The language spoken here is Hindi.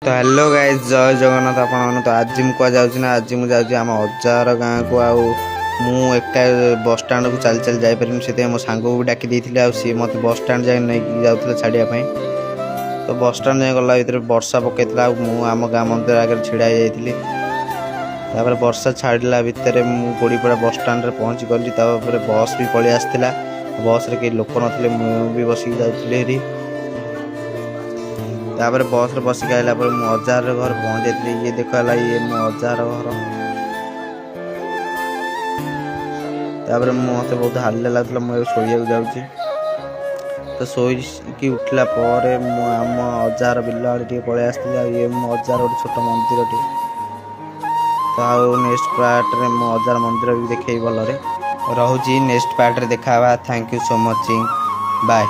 तो हेलो गाइस जय जगन्नाथ आपण तो आज मुझे जाऊँ ना आज मुझे जाऊँ आम अजार गाँ को आका बस स्टाण को चल चल जापर से मो सांग को भी डाकी देती सी मत बस स्टाण जाए नहीं जाऊँ छाड़ापी तो बस स्टाण जाए गला भर वर्षा पकईला आम गाँ मंदिर आगे ढड़ा जाइली वर्षा छाड़ा भितर गोड़ीपड़ा बस स्टाण पहुँची गली बस भी पलि आसाला बस रे कई लोक नी मुझे बसिक जाऊँगी तापर बस रे बसिक आइला मो अजार घर पहुँच जाती ये देखला ये मो अजार घर तापर मत बहुत हालिया लगुला मुझे शोया जाऊँगी तो शोकी उठला आम अजार बिल आड़े पलि आसती ये मो अजार गोटे छोट मंदिर टे तो आउ नेक्स्ट पार्ट रे मो अजार मंदिर भी देखे भल रोचे नेक्स्ट पार्ट रे देखा thank you so much bye.